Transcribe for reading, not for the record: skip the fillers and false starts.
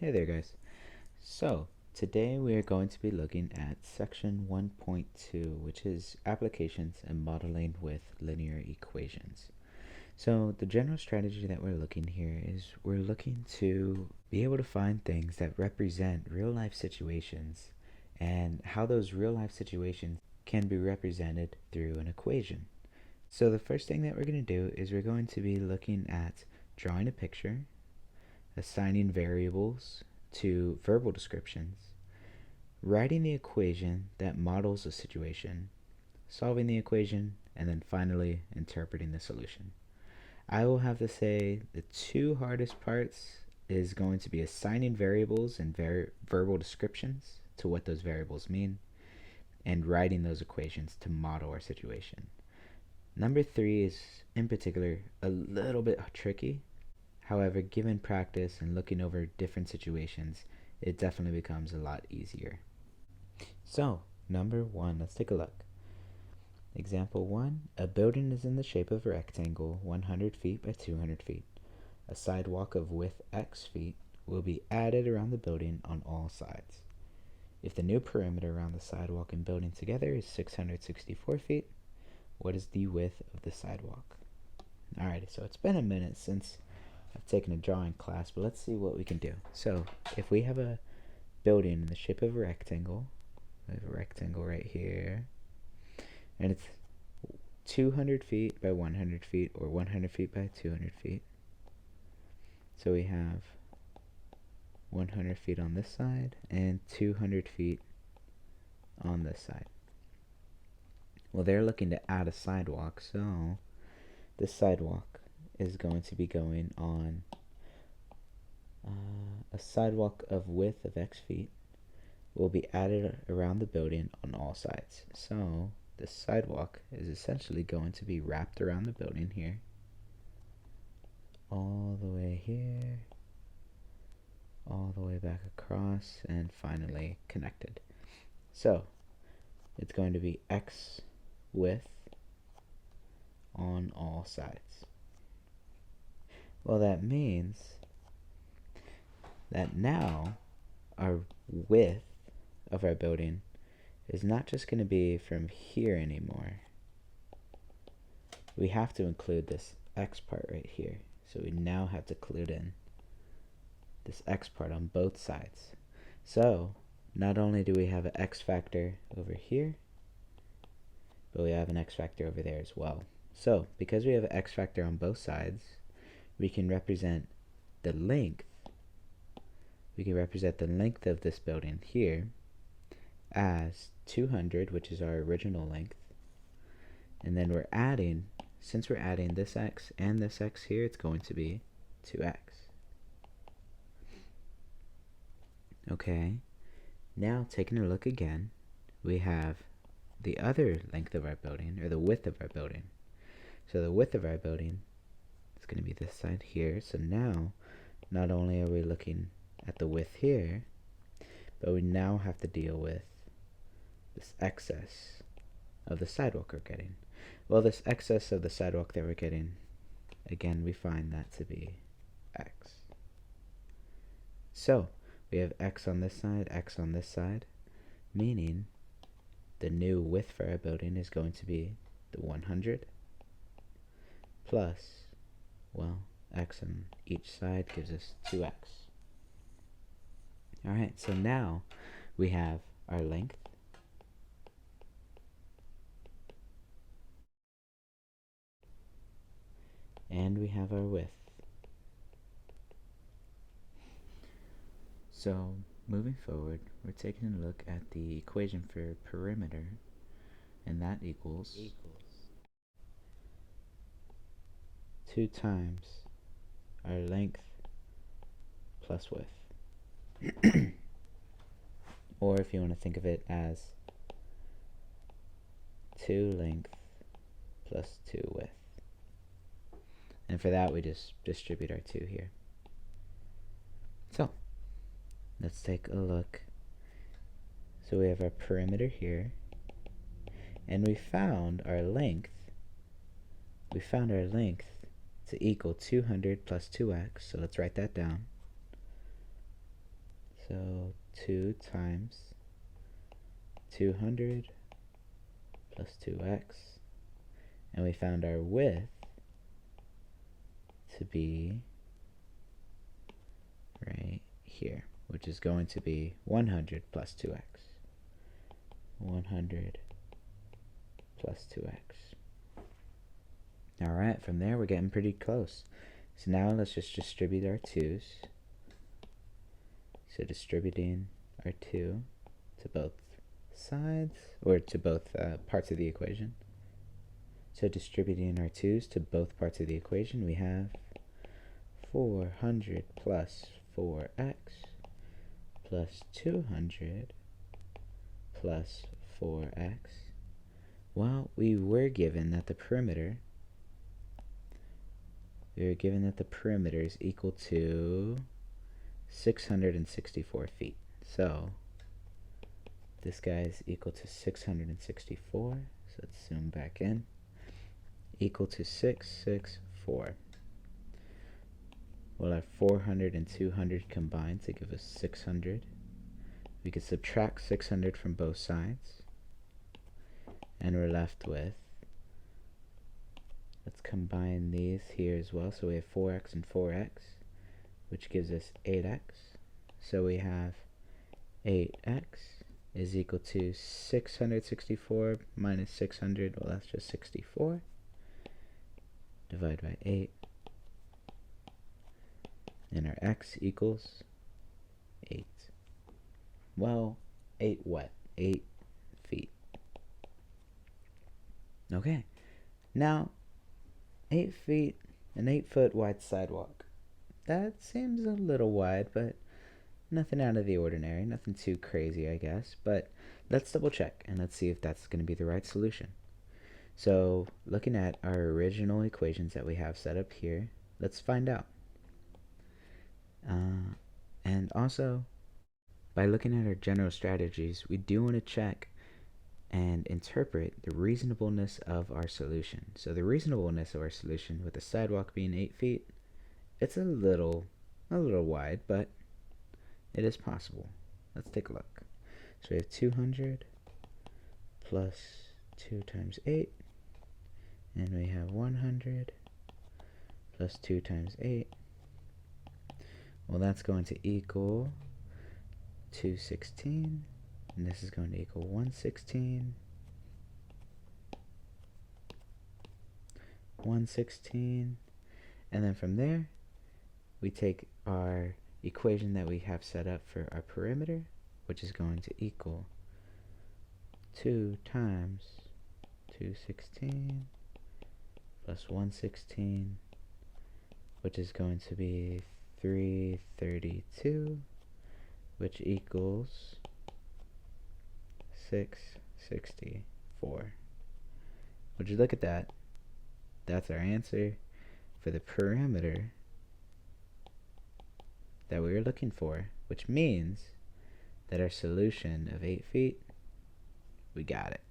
Hey there guys. So today we are going to be looking at section 1.2, which is applications and modeling with linear equations. So the general strategy that we're looking here is we're looking to be able to find things that represent real life situations and how those real life situations can be represented through an equation. So the first thing that we're going to do is we're going to be looking at drawing a picture, assigning variables to verbal descriptions, writing the equation that models a situation, solving the equation, and then finally interpreting the solution. I will have to say the two hardest parts is going to be assigning variables and verbal descriptions to what those variables mean, and writing those equations to model our situation. Number three is, in particular, a little bit tricky. However, given practice and looking over different situations, it definitely becomes a lot easier. So, number one, let's take a look. Example one, a building is in the shape of a rectangle 100 feet by 200 feet. A sidewalk of width x feet will be added around the building on all sides. If the new perimeter around the sidewalk and building together is 664 feet, what is the width of the sidewalk? Alrighty, so it's been a minute since I've taken a drawing class, but let's see what we can do. So if we have a building in the shape of a rectangle, we have a rectangle right here, and it's 200 feet by 100 feet, or 100 feet by 200 feet. So we have 100 feet on this side and 200 feet on this side. Well, they're looking to add a sidewalk, so this sidewalk is going to be going on a sidewalk of width of x feet will be added around the building on all sides. So this sidewalk is essentially going to be wrapped around the building here, all the way here, all the way back across, and finally connected. So it's going to be x width on all sides. Well, that means that now our width of our building is not just going to be from here anymore. We have to include this x part right here. So we now have to include in this x part on both sides. So not only do we have an x factor over here, but we have an x factor over there as well. So because we have an x factor on both sides, we can represent the length. We can represent the length of this building here as 200, which is our original length. And then we're adding, since we're adding this x and this x here, it's going to be 2x. Okay, now taking a look again, we have the other length of our building, or the width of our building. So the width of our building is going to be this side here. So now, not only are we looking at the width here, but we now have to deal with this excess of the sidewalk we're getting. Well, this excess of the sidewalk that we're getting, again, we find that to be x. So we have x on this side, x on this side, meaning the new width for our building is going to be the 100 plus, well, x on each side gives us 2x. Alright, so now we have our length, and we have our width. So moving forward, we're taking a look at the equation for perimeter, and that equals 2 times our length plus width. Or if you want to think of it as 2 length plus 2 width. And for that, we just distribute our 2 here. So let's take a look. So we have our perimeter here, and we found our length. We found our length to equal 200 plus 2x. So let's write that down. So 2 times 200 plus 2x, and we found our width to be right here, which is going to be 100 plus 2x. 100 plus 2x. Alright, from there we're getting pretty close. So now let's just distribute our 2's. So distributing our 2 to both sides, or to both parts of the equation. So distributing our 2's to both parts of the equation, we have 400 plus 4x plus 200 plus 4x. Well, we were given that the perimeter is equal to 664 feet. So this guy is equal to 664. So let's zoom back in. Equal to 664. We'll have 400 and 200 combined to give us 600. We can subtract 600 from both sides, and we're left with, let's combine these here as well. So we have 4x and 4x, which gives us 8x. So we have 8x is equal to 664 minus 600, well, that's just 64. Divide by 8. And our x equals 8. Well, 8 what? 8 feet. Okay. Now, 8 feet, an 8-foot wide sidewalk. That seems a little wide, but nothing out of the ordinary. Nothing too crazy, I guess. But let's double check, and let's see if that's going to be the right solution. So, looking at our original equations that we have set up here, let's find out. And also, by looking at our general strategies, we do want to check and interpret the reasonableness of our solution. So the reasonableness of our solution, with the sidewalk being 8 feet, it's a little wide, but it is possible. Let's take a look. So we have 200 plus 2 times 8, and we have 100 plus 2 times 8. Well, that's going to equal 216, and this is going to equal 116, 116, and then from there we take our equation that we have set up for our perimeter, which is going to equal 2 times 216 plus 116, which is going to be 332, which equals 664. Would you look at that? That's our answer for the perimeter that we were looking for, which means that our solution of 8 feet, we got it.